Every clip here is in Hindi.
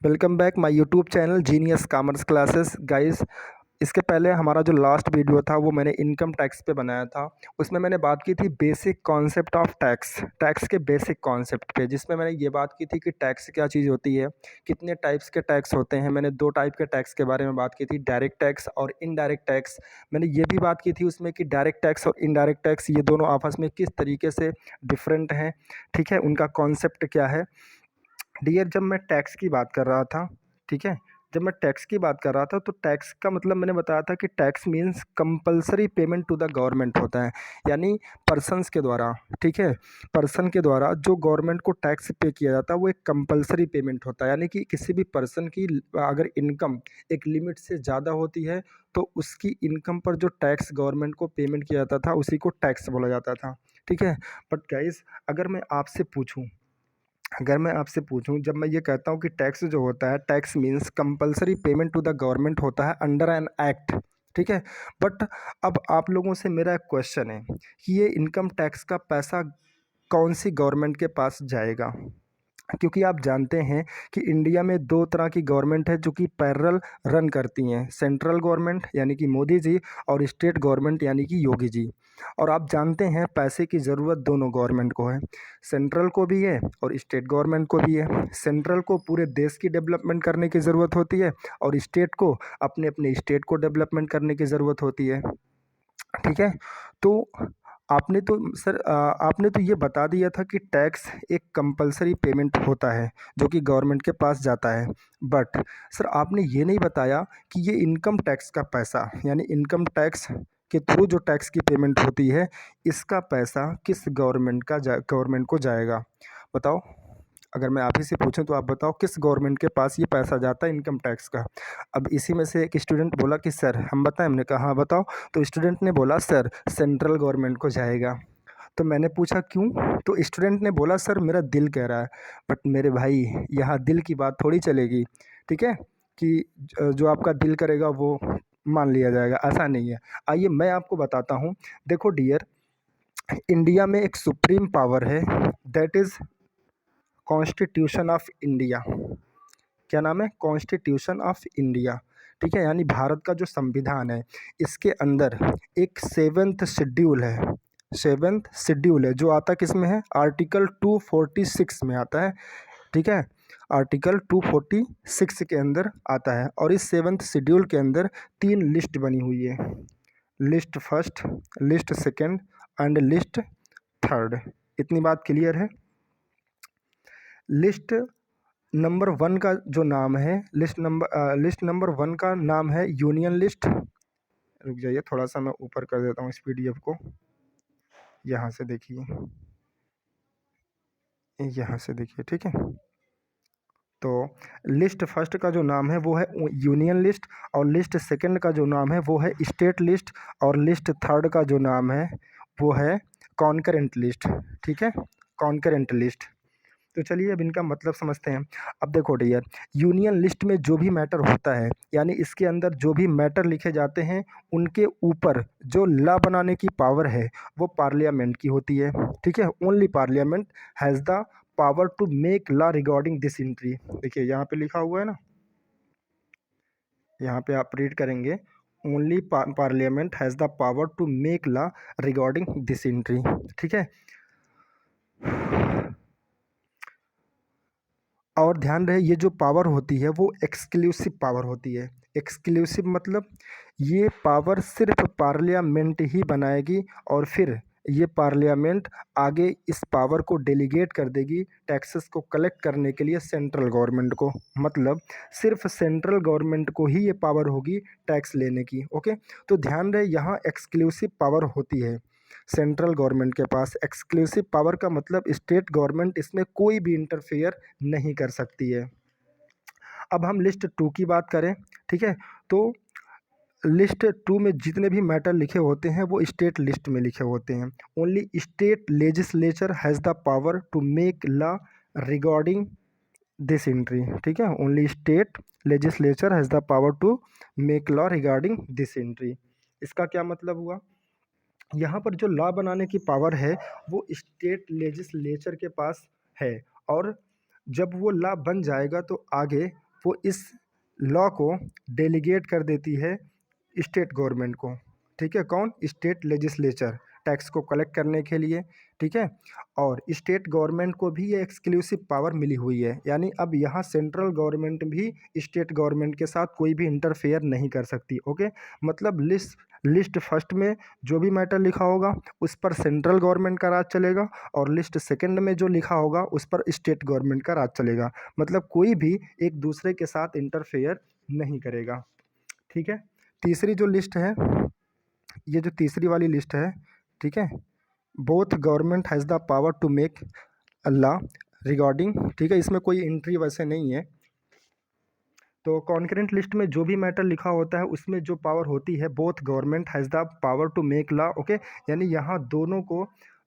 Welcome back my YouTube channel genius commerce classes guys. इसके पहले हमारा जो लास्ट वीडियो था वो मैंने इनकम टैक्स पे बनाया था। उसमें मैंने बात की थी basic concept of tax, tax के बेसिक कॉन्सेप्ट पे, जिसमें मैंने ये बात की थी कि टैक्स क्या चीज़ होती है, कितने टाइप्स के टैक्स होते हैं। मैंने दो टाइप के टैक्स के बारे में बात की थी, डायरेक्ट टैक्स और इनडायरेक्ट टैक्स। मैंने ये भी बात की थी उसमें कि डायरेक्ट टैक्स और इनडायरेक्ट टैक्स ये दोनों आपस में किस तरीके से डिफरेंट हैं, ठीक है, उनका कॉन्सेप्ट क्या है। डियर, जब मैं टैक्स की बात कर रहा था, ठीक है, जब मैं टैक्स की बात कर रहा था तो टैक्स का मतलब मैंने बताया था कि tax means compulsory payment to the government होता है, यानी पर्सन्स के द्वारा, ठीक है, पर्सन के द्वारा जो गवर्नमेंट को टैक्स पे किया जाता है वो एक कंपलसरी पेमेंट होता है। यानी कि किसी भी पर्सन की अगर इनकम एक लिमिट से ज़्यादा होती है तो उसकी इनकम पर जो टैक्स गवर्नमेंट को पेमेंट किया जाता था उसी को टैक्स बोला जाता था, ठीक है। बट गाइस, अगर मैं आपसे पूछूं, जब मैं ये कहता हूँ कि टैक्स जो होता है, tax means compulsory payment to the government होता है अंडर एन एक्ट, ठीक है। बट अब आप लोगों से मेरा एक क्वेश्चन है कि ये इनकम टैक्स का पैसा कौन सी गवर्नमेंट के पास जाएगा। क्योंकि आप जानते हैं कि इंडिया में दो तरह की गवर्नमेंट है जो कि पैरेलल रन करती हैं, सेंट्रल गवर्नमेंट यानी कि मोदी जी और स्टेट गवर्नमेंट यानी कि योगी जी। और आप जानते हैं पैसे की ज़रूरत दोनों गवर्नमेंट को है, सेंट्रल को भी है और स्टेट गवर्नमेंट को भी है। सेंट्रल को पूरे देश की डेवलपमेंट करने की ज़रूरत होती है और स्टेट को अपने अपने स्टेट को डेवलपमेंट करने की ज़रूरत होती है, ठीक है। तो आपने तो ये बता दिया था कि टैक्स एक कंपलसरी पेमेंट होता है जो कि गवर्नमेंट के पास जाता है। बट सर, आपने ये नहीं बताया कि ये इनकम टैक्स का पैसा, यानी इनकम टैक्स के थ्रू जो टैक्स की पेमेंट होती है, इसका पैसा किस गवर्नमेंट को जाएगा। बताओ, अगर मैं आप ही से पूछूं तो आप बताओ किस गवर्नमेंट के पास ये पैसा जाता है इनकम टैक्स का। अब इसी में से एक स्टूडेंट बोला कि सर हम बताएं, हमने कहा हाँ बताओ। तो स्टूडेंट ने बोला सर सेंट्रल गवर्नमेंट को जाएगा। तो मैंने पूछा क्यों। तो स्टूडेंट ने बोला सर मेरा दिल कह रहा है। बट मेरे भाई, यहाँ दिल की बात थोड़ी चलेगी, ठीक है, कि जो आपका दिल करेगा वो मान लिया जाएगा, ऐसा नहीं है। आइए मैं आपको बताता हूँ। देखो डियर, इंडिया में एक सुप्रीम पावर है, that is constitution of India. क्या नाम है? कॉन्स्टिट्यूशन ऑफ इंडिया, ठीक है, यानी भारत का जो संविधान है, इसके अंदर एक सेवेंथ शेड्यूल है, सेवेंथ शेड्यूल है जो आता किस में है, आर्टिकल 246 में आता है, ठीक है। आर्टिकल 246 के अंदर आता है और इस सेवेंथ शेड्यूल के अंदर तीन लिस्ट बनी हुई है, list first, list second and list third. इतनी बात क्लियर है। लिस्ट नंबर वन का जो नाम है, लिस्ट नंबर वन का नाम है यूनियन लिस्ट। रुक जाइए, थोड़ा सा मैं ऊपर कर देता हूँ इस पीडीएफ को। यहाँ से देखिए, यहाँ से देखिए, ठीक है। तो लिस्ट फर्स्ट का जो नाम है वो है यूनियन लिस्ट और लिस्ट सेकंड का जो नाम है वो है स्टेट लिस्ट और लिस्ट थर्ड का जो नाम है वो है कॉन्करेंट लिस्ट, ठीक है, कॉन्करेंट लिस्ट। तो चलिए अब इनका मतलब समझते हैं। अब देखो डियर, यूनियन लिस्ट में जो भी मैटर होता है, यानी इसके अंदर जो भी मैटर लिखे जाते हैं, उनके ऊपर जो लॉ बनाने की पावर है वो पार्लियामेंट की होती है, ठीक है। Only parliament has the power to make law regarding this entry. देखिए यहाँ पे लिखा हुआ है ना, यहाँ पे आप रीड करेंगे, only parliament has the power to make law regarding this entry, ठीक है। और ध्यान रहे, ये जो पावर होती है वो एक्सक्लूसिव पावर होती है। एक्सक्लूसिव मतलब ये पावर सिर्फ पार्लियामेंट ही बनाएगी और फिर ये पार्लियामेंट आगे इस पावर को डेलीगेट कर देगी टैक्सेस को कलेक्ट करने के लिए सेंट्रल गवर्नमेंट को। मतलब सिर्फ सेंट्रल गवर्नमेंट को ही ये पावर होगी टैक्स लेने की, ओके। तो ध्यान रहे, यहाँ एक्सक्लूसिव पावर होती है सेंट्रल गवर्नमेंट के पास। एक्सक्लूसिव पावर का मतलब स्टेट गवर्नमेंट इसमें कोई भी इंटरफेयर नहीं कर सकती है। अब हम लिस्ट टू की बात करें, ठीक है, तो लिस्ट टू में जितने भी मैटर लिखे होते हैं वो स्टेट लिस्ट में लिखे होते हैं। Only state legislature has the power to make law regarding this entry, ठीक है। Only state legislature has the power to make law regarding this entry. इसका क्या मतलब हुआ, यहाँ पर जो लॉ बनाने की पावर है वो स्टेट लेजिस्लेचर के पास है, और जब वो लॉ बन जाएगा तो आगे वो इस लॉ को डेलीगेट कर देती है स्टेट गवर्नमेंट को। ठीक है, कौन? स्टेट लेजिस्लेचर, टैक्स को कलेक्ट करने के लिए। ठीक है, और स्टेट गवर्नमेंट को भी ये एक्सक्लूसिव पावर मिली हुई है, यानी अब यहाँ सेंट्रल गवर्नमेंट भी स्टेट गवर्नमेंट के साथ कोई भी इंटरफेयर नहीं कर सकती। ओके, मतलब लिस्ट फर्स्ट में जो भी मैटर लिखा होगा उस पर सेंट्रल गवर्नमेंट का राज चलेगा, और लिस्ट सेकंड में जो लिखा होगा उस पर स्टेट गवर्नमेंट का राज चलेगा। मतलब कोई भी एक दूसरे के साथ इंटरफेयर नहीं करेगा। ठीक है, तीसरी जो लिस्ट है, ये जो तीसरी वाली लिस्ट है, ठीक है, both government has the power to make a law regarding. ठीक है, इसमें कोई एंट्री वैसे नहीं है। तो कॉन्करेंट लिस्ट में जो भी मैटर लिखा होता है उसमें जो पावर होती है, both government has the power to make law. Okay, यानी यहाँ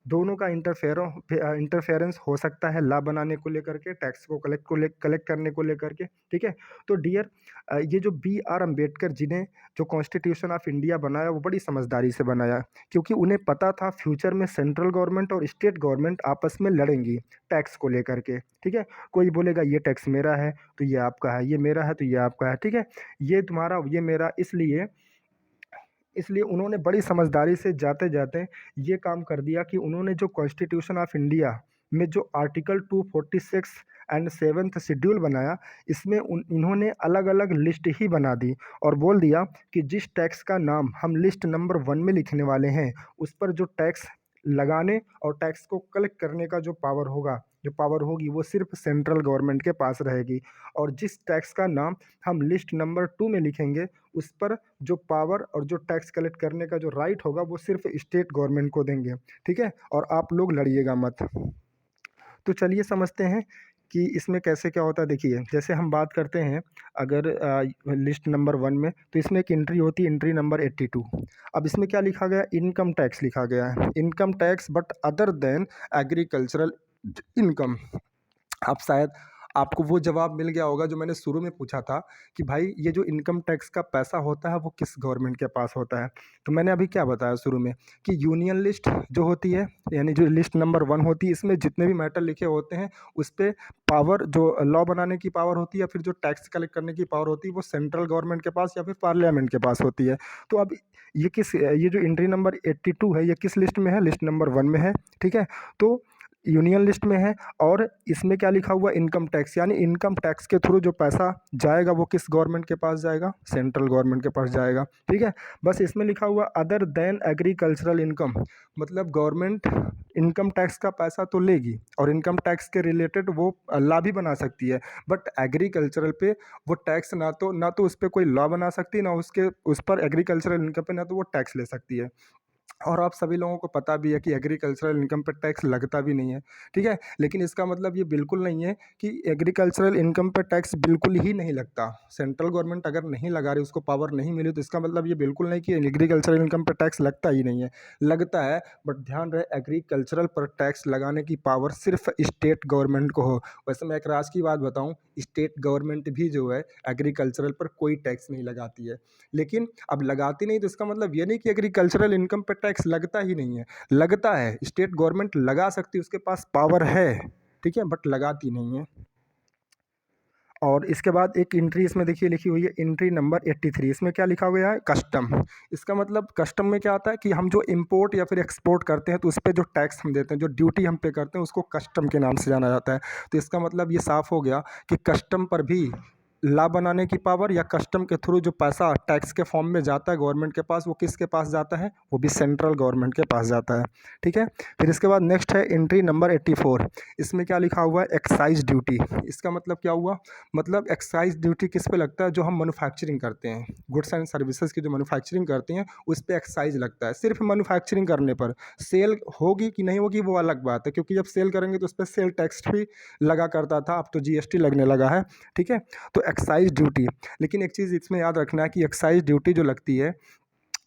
दोनों का इंटरफेरेंस हो सकता है लॉ बनाने को लेकर के, टैक्स को कलेक्ट करने को लेकर के। ठीक है, तो डियर ये जो B.R. अम्बेडकर जी ने जो कॉन्स्टिट्यूशन ऑफ इंडिया बनाया वो बड़ी समझदारी से बनाया, क्योंकि उन्हें पता था फ्यूचर में सेंट्रल गवर्नमेंट और स्टेट गवर्नमेंट आपस में लड़ेंगी टैक्स को लेकर के। ठीक है, कोई बोलेगा ये टैक्स मेरा है तो ये आपका है, ये मेरा है तो ये आपका है। ठीक है, ये तुम्हारा ये मेरा, इसलिए उन्होंने बड़ी समझदारी से जाते जाते ये काम कर दिया कि उन्होंने जो कॉन्स्टिट्यूशन ऑफ इंडिया में जो आर्टिकल 246 एंड 7th शेड्यूल बनाया, इसमें इन्होंने अलग अलग लिस्ट ही बना दी और बोल दिया कि जिस टैक्स का नाम हम लिस्ट नंबर 1 में लिखने वाले हैं उस पर जो टैक्स लगाने और टैक्स को कलेक्ट करने का जो पावर होगी वो सिर्फ सेंट्रल गवर्नमेंट के पास रहेगी, और जिस टैक्स का नाम हम लिस्ट नंबर 2 में लिखेंगे उस पर जो पावर और जो टैक्स कलेक्ट करने का जो राइट होगा वो सिर्फ स्टेट गवर्नमेंट को देंगे। ठीक है, और आप लोग लड़िएगा मत। तो चलिए समझते हैं कि इसमें कैसे क्या होता है। देखिए, जैसे हम बात करते हैं अगर लिस्ट नंबर 1 में, तो इसमें एक एंट्री होती है, एंट्री नंबर 82। अब इसमें क्या लिखा गया? इनकम टैक्स लिखा गया है, income tax but other than agricultural income. आप शायद आपको वो जवाब मिल गया होगा जो मैंने शुरू में पूछा था कि भाई ये जो इनकम टैक्स का पैसा होता है वो किस गवर्नमेंट के पास होता है। तो मैंने अभी क्या बताया शुरू में कि यूनियन लिस्ट जो होती है, यानी जो लिस्ट नंबर 1 होती है, इसमें जितने भी मैटर लिखे होते हैं उस पर पावर, जो लॉ बनाने की पावर होती है या फिर जो टैक्स कलेक्ट करने की पावर होती है वो सेंट्रल गवर्नमेंट के पास या फिर पार्लियामेंट के पास होती है। तो अब ये जो एंट्री नंबर 82 है ये किस लिस्ट में है? लिस्ट नंबर 1 में है। ठीक है, तो यूनियन लिस्ट में है, और इसमें क्या लिखा हुआ? इनकम टैक्स, यानी इनकम टैक्स के थ्रू जो पैसा जाएगा वो किस गवर्नमेंट के पास जाएगा? सेंट्रल गवर्नमेंट के पास जाएगा। ठीक है, बस इसमें लिखा हुआ अदर देन एग्रीकल्चरल इनकम, मतलब गवर्नमेंट इनकम टैक्स का पैसा तो लेगी और इनकम टैक्स के रिलेटेड वो लॉ भी बना सकती है, बट एग्रीकल्चरल पे वो टैक्स ना तो उस पर कोई लॉ बना सकती है, ना उस पर एग्रीकल्चरल इनकम पे ना तो वो टैक्स ले सकती है। और आप सभी लोगों को पता भी है कि एग्रीकल्चरल इनकम पर टैक्स लगता भी नहीं है। ठीक है, लेकिन इसका मतलब ये बिल्कुल नहीं है कि एग्रीकल्चरल इनकम पर टैक्स बिल्कुल ही नहीं लगता। सेंट्रल गवर्नमेंट अगर नहीं लगा रही, उसको पावर नहीं मिली, तो इसका मतलब ये बिल्कुल नहीं कि एग्रीकल्चरल इनकम पर टैक्स लगता ही नहीं है, लगता है। बट ध्यान रहे, एग्रीकल्चरल पर टैक्स लगाने की पावर सिर्फ स्टेट गवर्नमेंट को हो। वैसे मैं एक राज की बात बताऊँ, स्टेट गवर्नमेंट भी जो है एग्रीकल्चरल पर कोई टैक्स नहीं लगाती है। लेकिन अब लगाती नहीं तो इसका मतलब ये नहीं कि एग्रीकल्चरल इनकम पर टैक्स लगता ही नहीं है, लगता है। स्टेट गवर्नमेंट लगा सकती है, उसके पास पावर है। ठीक है, बट लगाती नहीं है। और इसके बाद एक एंट्री इसमें देखिए लिखी हुई है, एंट्री नंबर 83। इसमें क्या लिखा हुआ है? कस्टम। इसका मतलब कस्टम में क्या आता है कि हम जो इंपोर्ट या फिर एक्सपोर्ट करते हैं तो उस पर जो टैक्स हम देते हैं, जो ड्यूटी हम पे करते हैं, उसको कस्टम के नाम से जाना जाता है। तो इसका मतलब ये साफ हो गया कि कस्टम पर भी लॉ बनाने की पावर, या कस्टम के थ्रू जो पैसा टैक्स के फॉर्म में जाता है गवर्नमेंट के पास, वो किसके पास जाता है? वो भी सेंट्रल गवर्नमेंट के पास जाता है। ठीक है, फिर इसके बाद नेक्स्ट है एंट्री नंबर 84। इसमें क्या लिखा हुआ है? Excise duty. इसका मतलब क्या हुआ? मतलब एक्साइज ड्यूटी किस पे लगता है? जो हम मैन्युफैक्चरिंग करते हैं, गुड्स एंड सर्विसेज की जो मैन्युफैक्चरिंग करते हैं उस पर एक्साइज लगता है। सिर्फ मैन्युफैक्चरिंग करने पर, सेल होगी कि नहीं होगी वो अलग बात है, क्योंकि जब सेल करेंगे तो उस पर सेल टैक्स भी लगा करता था, अब तो GST लगने लगा है। ठीक है, तो एक्साइज ड्यूटी, लेकिन एक चीज़ इसमें याद रखना है कि एक्साइज ड्यूटी जो लगती है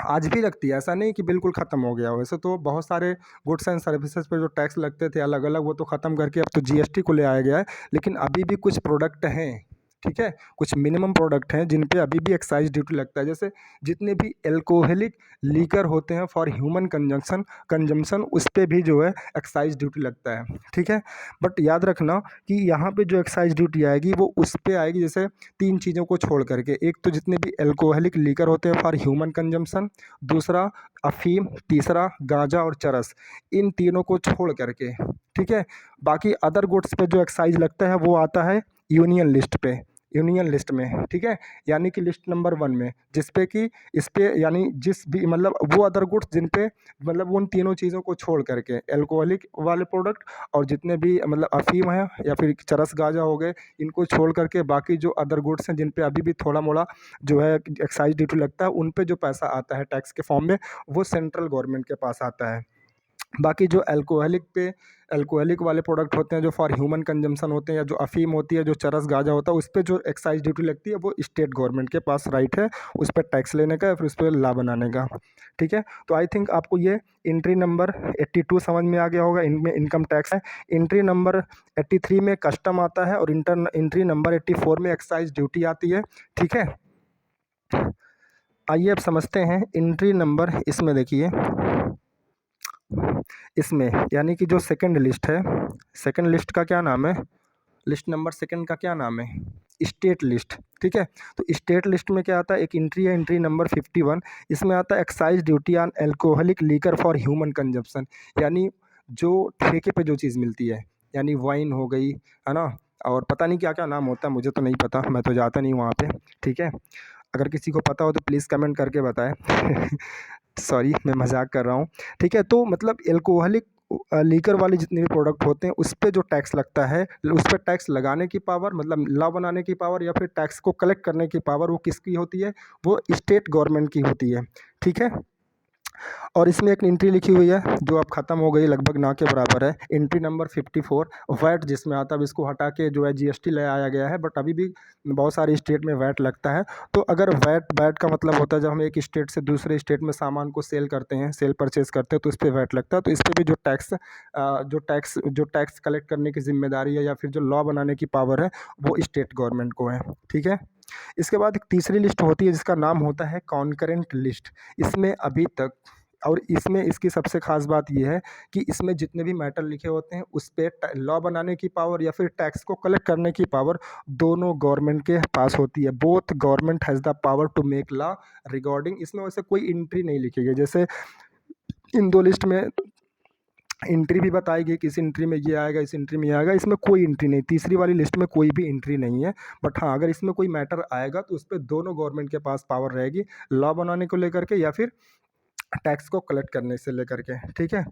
आज भी लगती है, ऐसा नहीं कि बिल्कुल ख़त्म हो गया हो। वैसे तो बहुत सारे गुड्स एंड सर्विसेज पे जो टैक्स लगते थे अलग अलग, वो तो ख़त्म करके अब तो GST को ले आया गया है, लेकिन अभी भी कुछ प्रोडक्ट हैं, ठीक है। कुछ मिनिमम प्रोडक्ट हैं जिन पे अभी भी एक्साइज ड्यूटी लगता है, जैसे जितने भी एल्कोहलिक लीकर होते हैं फॉर ह्यूमन कंजम्पशन उस पे भी जो है एक्साइज ड्यूटी लगता है, ठीक है। बट याद रखना कि यहाँ पे जो एक्साइज ड्यूटी आएगी वो उस पे आएगी जैसे तीन चीज़ों को छोड़ करके, एक तो जितने भी एल्कोहलिक लीकर होते हैं फॉर ह्यूमन कंजम्पशन, दूसरा अफीम, तीसरा गांजा और चरस, इन तीनों को छोड़ करके, ठीक है। बाकी अदर गुड्स पे जो एक्साइज लगता है वो आता है यूनियन लिस्ट पे, यूनियन लिस्ट में, ठीक है। यानी कि लिस्ट नंबर 1 में, जिस पे कि इस पे यानी जिस भी मतलब वो अदर गुड्स जिन पे मतलब उन तीनों चीज़ों को छोड़ करके एल्कोहलिक वाले प्रोडक्ट और जितने भी मतलब अफीम है या फिर चरस गांजा हो गए, इनको छोड़ करके बाकी जो अदर गुड्स हैं जिन पे अभी भी थोड़ा मोड़ा जो है एक्साइज ड्यूटी लगता है, उन पे जो पैसा आता है टैक्स के फॉर्म में वो सेंट्रल गवर्नमेंट के पास आता है। बाकी जो अल्कोहलिक वाले प्रोडक्ट होते हैं जो फॉर ह्यूमन कंजम्पशन होते हैं, या जो अफीम होती है, जो चरस गांजा होता है, उस पे जो एक्साइज ड्यूटी लगती है वो स्टेट गवर्नमेंट के पास राइट है उस पर टैक्स लेने का या फिर उस पर लॉ बनाने का, ठीक है। तो आई थिंक आपको ये एंट्री नंबर 82 समझ में आ गया होगा, इनमें इनकम टैक्स है। एंट्री नंबर 83 में कस्टम आता है और एंट्री नंबर 84 में एक्साइज ड्यूटी आती है, ठीक है। आइए अब समझते हैं एंट्री नंबर, इसमें देखिए इसमें यानी कि जो सेकंड लिस्ट है, सेकंड लिस्ट का क्या नाम है, लिस्ट नंबर सेकंड का क्या नाम है, स्टेट लिस्ट, ठीक है। तो स्टेट लिस्ट में क्या आता है, एक एंट्री है एंट्री नंबर 51, इसमें आता है excise duty on alcoholic liquor for human consumption, यानी जो ठेके पे जो चीज़ मिलती है, यानी वाइन हो गई, है ना, और पता नहीं क्या क्या नाम होता है, मुझे तो नहीं पता, मैं तो जाता नहीं वहाँ पे, ठीक है। अगर किसी को पता हो तो प्लीज़ कमेंट करके बताएं सॉरी मैं मजाक कर रहा हूँ, ठीक है। तो मतलब एल्कोहलिक लीकर वाले जितने भी प्रोडक्ट होते हैं उस पे जो टैक्स लगता है, उस पर टैक्स लगाने की पावर मतलब लॉ बनाने की पावर या फिर टैक्स को कलेक्ट करने की पावर वो किसकी होती है, वो स्टेट गवर्नमेंट की होती है, ठीक है। और इसमें एक एंट्री लिखी हुई है जो अब ख़त्म हो गई, लगभग ना के बराबर है, एंट्री नंबर 54 वैट जिसमें आता है, अब इसको हटा के जो है जीएसटी ले आया गया है, बट अभी भी बहुत सारे स्टेट में वैट लगता है। तो अगर वैट वैट का मतलब होता है जब हम एक स्टेट से दूसरे स्टेट में सामान को सेल करते हैं, सेल परचेज करते हैं, तो इस पर वैट लगता है। तो इस पर भी जो टैक्स कलेक्ट करने की जिम्मेदारी है या फिर जो लॉ बनाने की पावर है वो स्टेट गवर्नमेंट को है, ठीक है। इसके बाद एक तीसरी लिस्ट होती है जिसका नाम होता है कॉन्करेंट लिस्ट। इसमें अभी तक और इसमें इसकी सबसे ख़ास बात यह है कि इसमें जितने भी मैटर लिखे होते हैं उस पे लॉ बनाने की पावर या फिर टैक्स को कलेक्ट करने की पावर दोनों गवर्नमेंट के पास होती है। Both government has the power to make law regarding, इसमें वैसे कोई एंट्री नहीं लिखी गई, जैसे इन दो लिस्ट में एंट्री भी बताई गई कि इस एंट्री में ये आएगा, इस एंट्री में ये आएगा, इसमें कोई एंट्री नहीं, तीसरी वाली लिस्ट में कोई भी एंट्री नहीं है। बट हाँ, अगर इसमें कोई मैटर आएगा तो उस पर दोनों गवर्नमेंट के पास पावर रहेगी, लॉ बनाने को लेकर के या फिर टैक्स को कलेक्ट करने से लेकर के, ठीक है।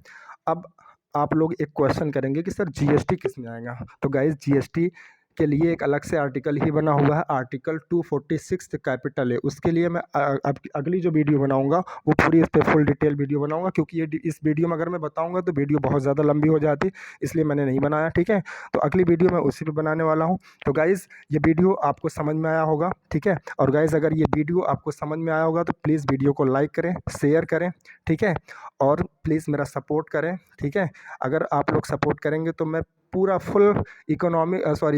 अब आप लोग एक क्वेश्चन करेंगे कि सर जीएसटी किस में आएगा, तो गाइस जीएसटी के लिए एक अलग से आर्टिकल ही बना हुआ है, आर्टिकल 246 कैपिटल है। उसके लिए मैं अब अगली जो वीडियो बनाऊंगा वो पूरी इस पर फुल डिटेल वीडियो बनाऊंगा, क्योंकि ये इस वीडियो में अगर मैं बताऊंगा तो वीडियो बहुत ज़्यादा लंबी हो जाती, इसलिए मैंने नहीं बनाया, ठीक है। तो अगली वीडियो मैं उसी पर बनाने वाला हूँ। तो गाइज़ ये वीडियो आपको समझ में आया होगा, ठीक है। और गाइज़ अगर ये वीडियो आपको समझ में आया होगा तो प्लीज़ वीडियो को लाइक करें, शेयर करें, ठीक है, और प्लीज़ मेरा सपोर्ट करें, ठीक है। अगर आप लोग सपोर्ट करेंगे तो मैं पूरा फुल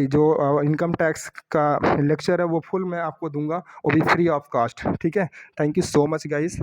जो इनकम टैक्स का लेक्चर है वो फुल मैं आपको दूंगा, वो भी फ्री ऑफ कॉस्ट, ठीक है। Thank you so much guys.